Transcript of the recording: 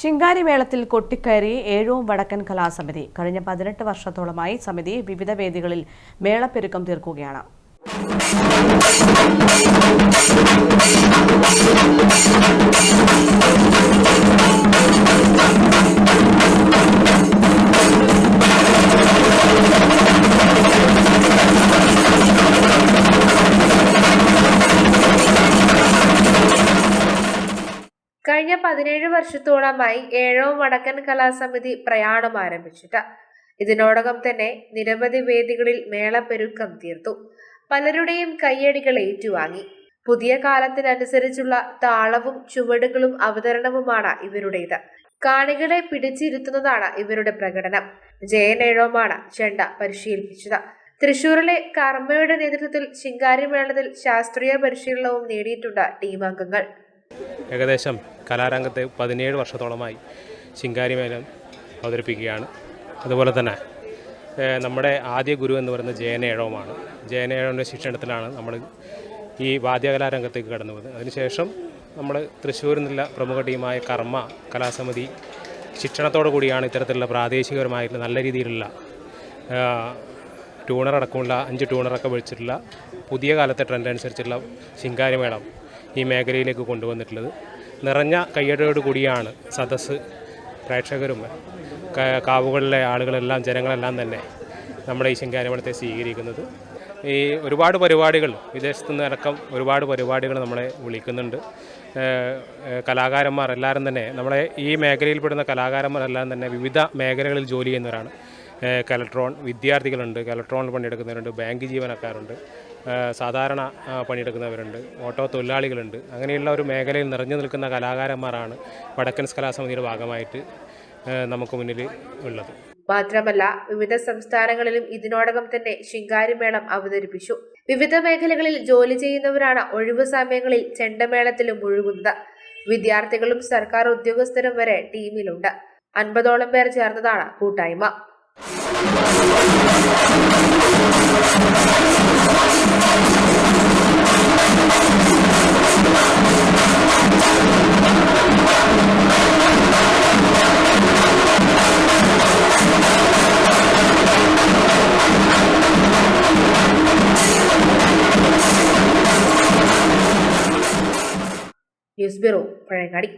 ശിങ്കാരിമേളത്തിൽ കൊട്ടിക്കയറി ഏഴോം വടക്കൻ കലാസമിതി. കഴിഞ്ഞ 18 വർഷത്തോളമായി സമിതി വിവിധ വേദികളിൽ മേളപ്പെരുക്കം തീർക്കുകയാണ്. കഴിഞ്ഞ 17 വർഷത്തോളമായി ഏഴോം വടക്കൻ കലാസമിതി പ്രയാണം ആരംഭിച്ചിട്ട് ഇതിനോടകം തന്നെ നിരവധി വേദികളിൽ മേളപ്പെരുക്കം തീർത്തു. പലരുടെയും കയ്യടികൾ ഏറ്റുവാങ്ങി. പുതിയ കാലത്തിനനുസരിച്ചുള്ള താളവും ചുവടുകളും അവതരണവുമാണ് ഇവരുടേത്. കാണികളെ പിടിച്ചിരുത്തുന്നതാണ് ഇവരുടെ പ്രകടനം. ജയൻ ഏഴോമാണ് ചെണ്ട പരിശീലിപ്പിച്ചത്. തൃശൂരിലെ കർമ്മയുടെ നേതൃത്വത്തിൽ ശിങ്കാരിമേളത്തിൽ ശാസ്ത്രീയ പരിശീലനവും നേടിയിട്ടുണ്ട് ടീം അംഗങ്ങൾ. ഏകദേശം കലാരംഗത്ത് 17 വർഷത്തോളമായി ശിങ്കാരിമേളം അവതരിപ്പിക്കുകയാണ്. അതുപോലെ തന്നെ നമ്മുടെ ആദ്യ ഗുരു എന്ന് പറയുന്നത് ജയൻ ഏഴോമാണ്. ജയൻ ഏഴോൻ്റെ ശിക്ഷണത്തിലാണ് നമ്മൾ ഈ വാദ്യകലാരംഗത്തേക്ക് കടന്നു പോകുന്നത്. അതിനുശേഷം നമ്മൾ തൃശ്ശൂരിൽ നിന്നുള്ള പ്രമുഖ ടീമായ കർമ്മ കലാസമിതി ശിക്ഷണത്തോടു കൂടിയാണ് ഇത്തരത്തിലുള്ള പ്രാദേശികപരമായിട്ടുള്ള നല്ല രീതിയിലുള്ള ട്യൂണറടക്കമുള്ള 5 ട്യൂണറൊക്കെ വെച്ചിട്ടുള്ള പുതിയ കാലത്തെ ട്രെൻഡ് അനുസരിച്ചുള്ള ശിങ്കാരിമേളം ഈ മേഖലയിലേക്ക് കൊണ്ടുവന്നിട്ടുള്ളത്. നിറഞ്ഞ കയ്യടിയോട് കൂടിയാണ് സദസ്സ്, പ്രേക്ഷകരും കാവുകളിലെ ആളുകളെല്ലാം ജനങ്ങളെല്ലാം തന്നെ നമ്മുടെ ഈ ശിങ്കാരിമേളത്തെ സ്വീകരിക്കുന്നത്. ഈ ഒരുപാട് പരിപാടികൾ വിദേശത്തു നിന്നടക്കം ഒരുപാട് പരിപാടികൾ നമ്മളെ വിളിക്കുന്നുണ്ട്. കലാകാരന്മാർ എല്ലാവരും തന്നെ നമ്മളെ ഈ മേഖലയിൽപ്പെടുന്ന കലാകാരന്മാരെല്ലാം തന്നെ വിവിധ മേഖലകളിൽ ജോലി ചെയ്യുന്നവരാണ്. കലക്ട്രോൺ വിദ്യാർത്ഥികളുണ്ട്, കലക്ട്രോണിൽ പണിയെടുക്കുന്നവരുണ്ട്, ബാങ്ക് ജീവനക്കാരുണ്ട്, സാധാരണ പണിയെടുക്കുന്നവരുണ്ട്, ഓട്ടോ തൊഴിലാളികളുണ്ട്. അങ്ങനെയുള്ള ഒരു മേഖലയിൽ നിറഞ്ഞു നിൽക്കുന്ന കലാകാരന്മാരാണ് വടക്കൻ കലാസമിതിയുടെ ഭാഗമായിട്ട് നമുക്ക് മുന്നിൽ ഉള്ളത്. മാത്രമല്ല വിവിധ സംസ്ഥാനങ്ങളിലും ഇതിനോടകം തന്നെ ശിങ്കാരിമേളം അവതരിപ്പിച്ചു. വിവിധ മേഖലകളിൽ ജോലി ചെയ്യുന്നവരാണ് ഒഴിവു സമയങ്ങളിൽ ചെണ്ടമേളത്തിലും മുഴുകുന്നത്. വിദ്യാർത്ഥികളും സർക്കാർ ഉദ്യോഗസ്ഥരും വരെ ടീമിലുണ്ട്. 50ഓളം പേർ ചേർന്നതാണ് കൂട്ടായ്മ. News bureau, Pazhayangadi.